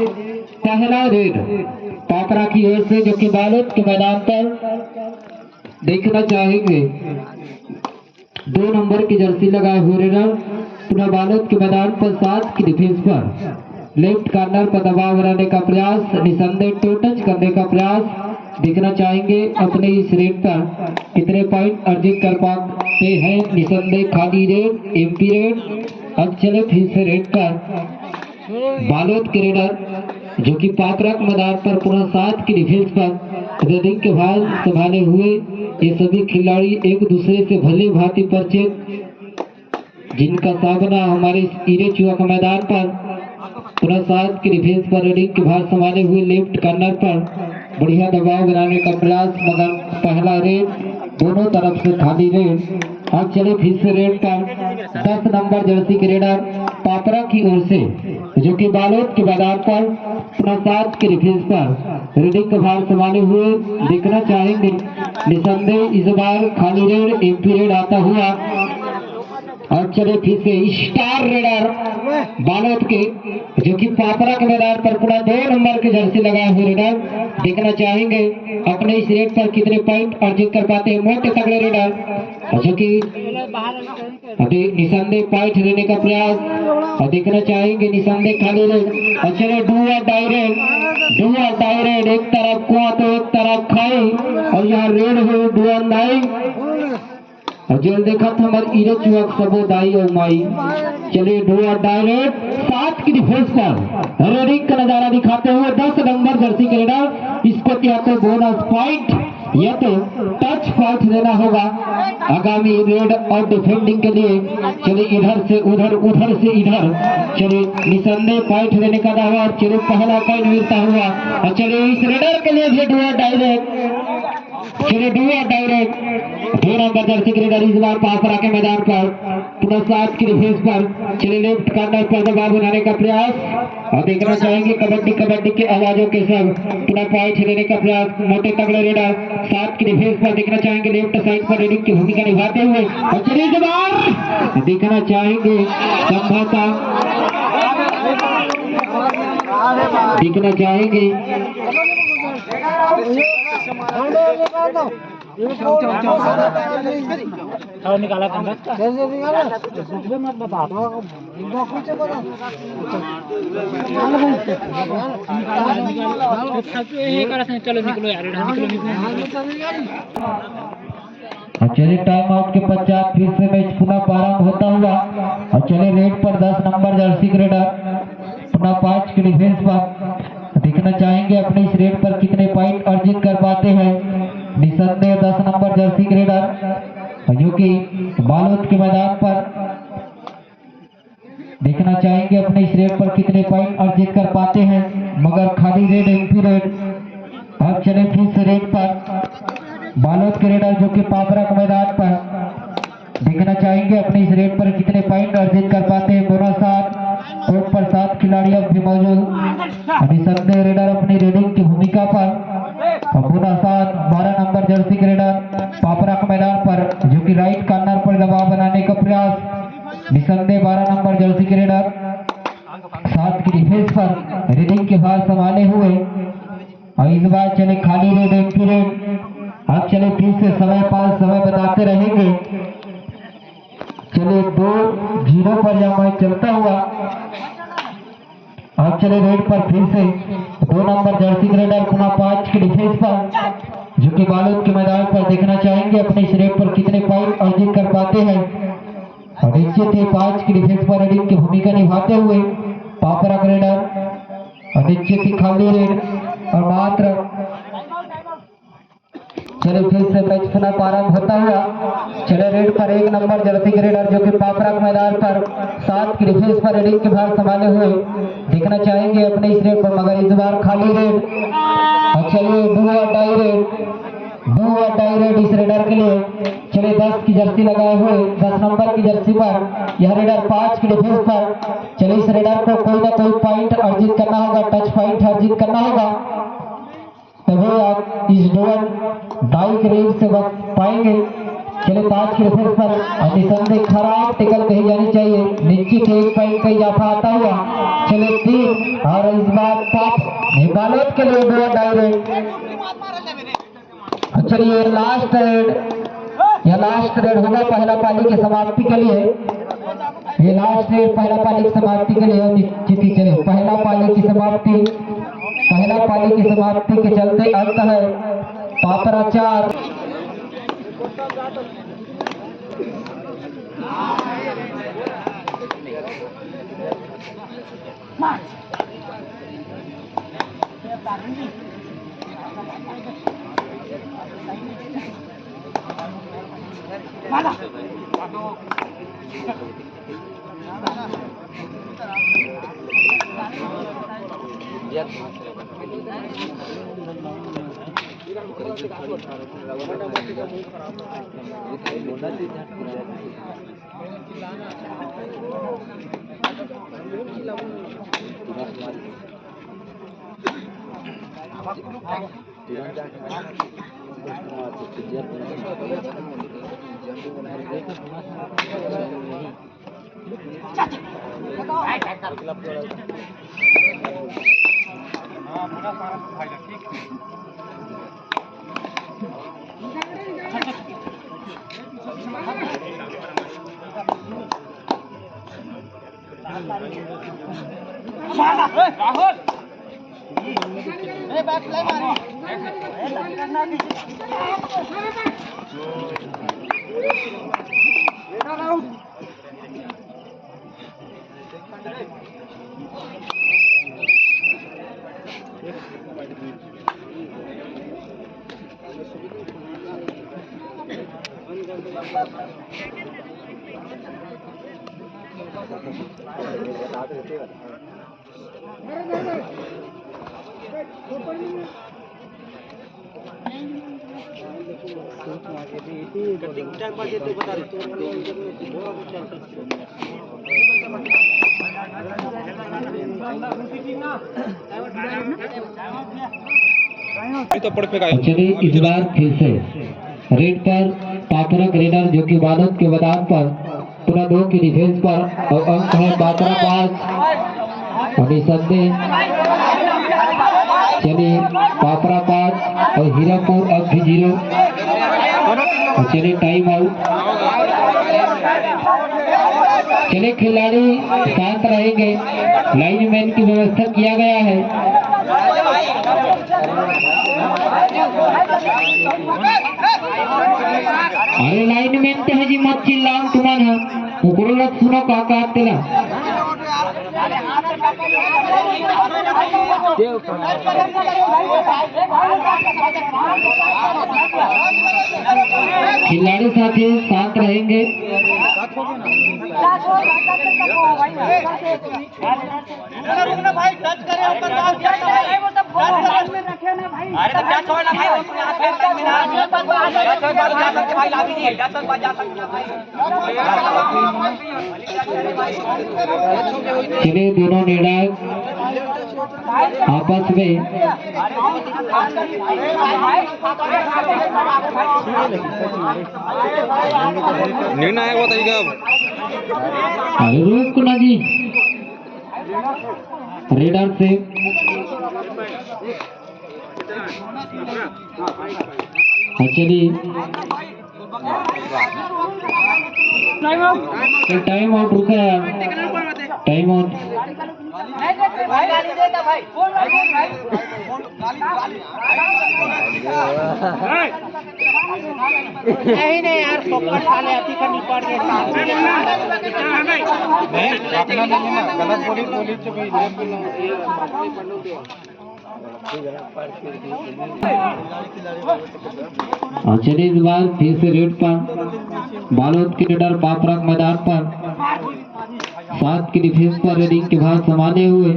पहला रेड पापरा की ओर से, जो कि बालोद के मैदान पर देखना चाहेंगे। 2 नंबर की जर्सी लगाए हुए रेडर पुनः बालोद के मैदान पर 7 की डिफेंस पर लेफ्ट कॉर्नर पर दबाव बनाने का प्रयास, निसंदेह टू टच करने का प्रयास। देखना चाहेंगे अपने इस रेड पर कितने पॉइंट अर्जित कर पाते हैं। निसंदेह खाली रेड, एमपी रेड। अब चले फिर से रेड पर बालोद के रेडर, जो कि पापरा के मैदान पर पुनः 7 की डिफेंस पर रेडिंग के भार संभाले हुए। ये सभी खिलाड़ी एक दूसरे से भली भांति परिचित, जिनका सामना हमारे ईरे चुआ के मैदान पर पुनः 7 की डिफेंस पर रेडिंग के भार संभाले हुए लेफ्ट कॉर्नर पर बढ़िया दबाव बनाने का प्रयास, मगर पहला रेड दोनों तरफ से खाली रेड। अब चले फिर से रेड पर 10 नंबर जर्सी के रेडर पापरा की ओर से, जो कि बालोद के मैदान पर पुनः 7 की डिफेंस पर रेडिंग का भार संभाले हुए। देखना चाहेंगे निसंदेह इस बार खाली रेड, एमपी रेड आता हुआ। और चले फिर से स्टार रेडर बालोद के, जो कि पापरा के मैदान पर पूरा 2 नंबर की जर्सी लगाए हुए रेडर। देखना चाहेंगे अपने इस रेड पर कितने पॉइंट अर्जित कर पाते हैं मोटे तगड़े रेडर, जो कि अभी निसंदेह पॉइंट लेने का प्रयास। और देखना चाहेंगे निसंदेह खाली रेड। और चले डुआ डायरेक्ट एक तरफ कुआ तो एक तरफ खाई, और यहाँ रेड हुई डुआ नाई। और जेल देखा था हमारे ईरे चुआ सबो दाई और माई। चलिए डुआ डायरेक्ट 7 की डिफेंस पर रेडिंग का नजारा दिखाते हुए 10 नंबर जर्सी के रेडर। इसको या तो बोनस पॉइंट या तो टच पॉइंट देना होगा आगामी रेड और डिफेंडिंग के लिए। चलिए इधर से उधर, उधर से इधर, चलिए निसंदेह पॉइंट देने का दावा। और चलिए पहला पॉइंट मिलता हुआ। और चलिए इस रेडर के लिए भी डुआ डायरेक्ट, चलिए डुआ डायरेक्ट 2 नंबर जर्सी के रेडर इस बार पापरा के मैदान पर पुनः 7 की डिफेंस पर। चलिए लेफ्ट कॉर्नर पर दबाव बनाने का प्रयास। और देखना चाहेंगे कबड्डी के आवाजों के सब पुनः पॉइंट लेने का प्रयास। मोटे तगड़े रेडर 7 की डिफेंस पर देखना चाहेंगे लेफ्ट साइड पर रेडिंग की भूमिका निभाते हुए। और चलिए इस बार देखना चाहेंगे संभवतः, देखना चाहेंगे निकाला कैसे निकाला मत बता दो। चलो निकलो यार, चलिए टाइम आउट के पश्चात फिर से मैच पुनः प्रारंभ होता हुआ। और चलिए रेड पर 10 नंबर जर्सी के रेडर पुनः 5 की डिफेंस पर। देखना चाहेंगे अपने इस रेड पर कितने पॉइंट अर्जित कर पाते हैं। निसंदेह 10 नंबर जर्सी के रेडर, जो कि बालोद के मैदान पर देखना चाहेंगे अपने इस रेड पर कितने पॉइंट अर्जित कर पाते हैं, मगर खाली रेड, एमपी रेड। अब चले फिर से रेड पर बालोद के रेडर, जो कि पापरा के मैदान पर देखना चाहेंगे अपने इस रेड पर कितने पॉइंट अर्जित कर पाते हैं। बोनस 7 कोर्ट पर 7 खिलाड़ी अब भी मौजूद। निसंदेह रेडर अपनी रेडिंग की भूमिका पर। बोनस 7 12 नंबर जर्सी के रेडर पापरा के मैदान पर, जो कि राइट कॉर्नर पर दबाव बनाने का प्रयास। निसंदेह 12 नंबर जर्सी के रेडर 7 की डिफेंस पर रेडिंग के भार संभाले हुए। और इस बार चले खाली रेड, एमपी रेड। अब चले फिर से समय पास समय बताते रहेंगे। चले 2-0 पर यह मैच चलता हुआ। अब चले रेड पर फिर से 2 नंबर जर्सी के रेडर पुनः 5 की डिफेंस पर, जो कि बालोद के मैदान पर देखना चाहेंगे अपने इस रेड पर कितने पॉइंट अर्जित कर पाते हैं। और निश्चित ही 5 की डिफेंस पर रेडिंग की भूमिका निभाते हुए पापरा का रेडर। और निश्चित ही खाली रेड और मात्र। चले फिर से मैच पुनः प्रारंभ होता हुआ। चले रेड पर 1 नंबर जर्सी के रेडर, जो कि पापरा के मैदान पर 7 की डिफेंस पर रेडिंग के भार संभाले हुए देखना चाहेंगे अपने इस रेड पर, मगर इस बार खाली रेड। और चलिए डुआ डायरेक्ट इस रेडर के लिए। चले 10 की जर्सी लगाए हुए 10 नंबर की जर्सी पर यह रेडर 5 की डिफेंस पर। चले इस रेडर को कोई ना कोई पॉइंट अर्जित करना होगा, टच पॉइंट अर्जित करना होगा, तभी आप इस डुआ डाई के रेड से बच पाएंगे। चले 5 के डिफेंस पर निसंदेह खराब टिकल कही जानी चाहिए, निश्चित 1 पॉइंट का इजाफा आता हुआ। चले 3 और इस बार टॉप बालोद के लिए 2 डायरेक्ट। चलिए लास्ट रेड होगा पहला पाली की समाप्ति के लिए। ये लास्ट रेड पहला पाली की समाप्ति के लिए निश्चित ही। चले पहला पाली की समाप्ति के चलते अंत है पापरा 4। चलिए इस बार फिर से रेड पर पापरा रेडर जो कि बालोद के मैदान पर पुनः 2 की डिफेंस पर और अंक है पापरा 5 और निसंदेह। चलिए पापरा 5 और हीरापुर अंक भी 0। चलिए टाइम आउट। चलिए खिलाड़ी शांत रहेंगे, लाइनमैन की व्यवस्था किया गया है। अरे लाइनमैन ते हजी मत चिल्लाओ तुम्हारा उकरो सुनो का तेला खिलाड़ी साथी शांत रहेंगे। चलिए दोनों निर्णायक आपस में निर्णायक बताइएगा। अरे रुक ना जी, रेडर से चलिए टाइम आउट रुका यार, टाइम आउट। नहीं यार पोपट साले अति का निपट गया गलत बोली पुलिस से कोई चलिए इस बार फिर से रेड पर बालोद के रेडर पापरा मैदान पर 7 की डिफेंस पर रेडिंग के भाग संभाले हुए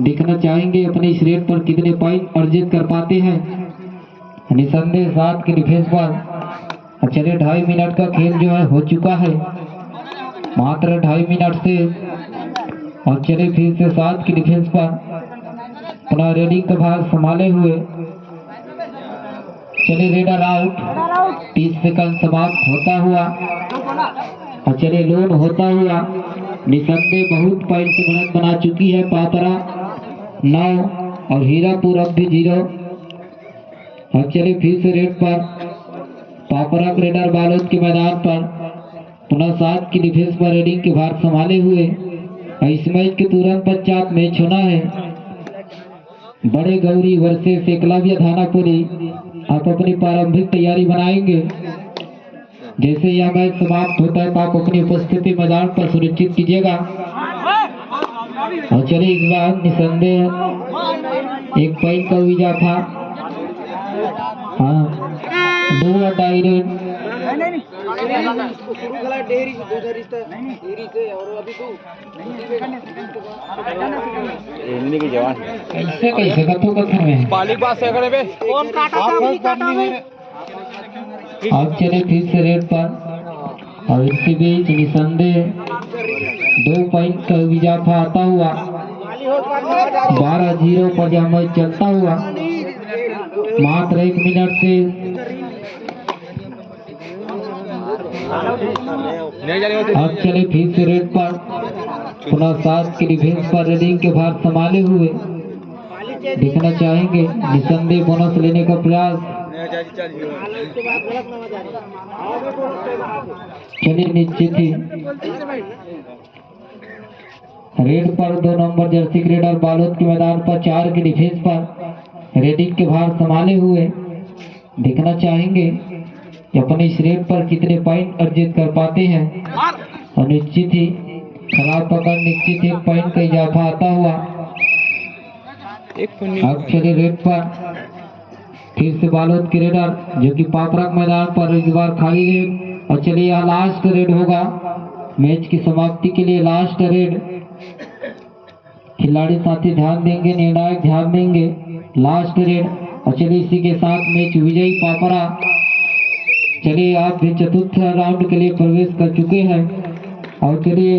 दिखना चाहेंगे अपने इस रेड पर कितने पॉइंट अर्जित कर पाते हैं। निसंदेह 7 की डिफेंस पर। चलिए 2.5 मिनट का खेल जो है हो चुका है, मात्र 2.5 मिनट से। और चलिए फिर से 7 की डिफेंस पर पुनः रेडिंग का भाग संभाले हुए चलिए रेडर आउट, 30 सेकंड समाप्त होता हुआ और चलिए लोन होता हुआ निसंदेह बहुत पॉइंट से बढ़त बना चुकी है पातरा 9 और हीरापुर अब भी 0। अब चलिए फिर से रेड पर पापरा रेडर बालोद के मैदान पर पुनः 7 की डिफेंस पर रेडिंग के भार संभाले हुए और इस मैच के तुरंत पश्चात मैच होना है बड़े गौरी वर्सेस एकलव्य थानापुरी। आप अपनी प्रारंभिक तैयारी बनाएंगे। जैसे यह मैच समाप्त होता है तो आप अपनी उपस्थिति मैदान पर सुनिश्चित कीजिएगा। और चलिए इस बार निसंदेह एक पॉइंट का इजाफा, हाँ 2 डायरेक्ट कैसे कैसे कथों कथन में पाली बात से करे बे कौन काटा था अपनी काटा में। अब चले फिर से रेड पर और इसके बीच निसंदेह 2 पॉइंट का इजाफा आता हुआ 12-0 पर यह मैच चलता हुआ मात्र 1 मिनट से अब चले फिर से रेड पर पुनः 7 की डिफेंस पर रेडिंग के भार संभाले हुए दिखना चाहेंगे निसंदेह बोनस लेने का प्रयास। चलिए निश्चित ही रेड पर 2 नंबर जर्सी रेडर बालोद के मैदान पर 4 की डिफेंस पर रेडिंग के भार संभाले हुए दिखना चाहेंगे कि अपने इस रेड पर कितने पॉइंट अर्जित कर पाते हैं और निश्चित ही खराब पकड़ निश्चित ही पॉइंट का इजाफा आता हुआ। अब चलिए रेड पर फिर से बालोद के रेडर जो कि पापरक मैदान पर इस बार खाली रेड और चलिए यह लास्ट रेड होगा मैच की समाप्ति के लिए लास्ट रेड। खिलाड़ी साथी ध्यान देंगे, निर्णायक ध्यान देंगे, लास्ट रेड। और चलिए इसी के साथ मैच विजयी पापरा चलिए आप भी चतुर्थ राउंड के लिए प्रवेश कर चुके हैं। और चलिए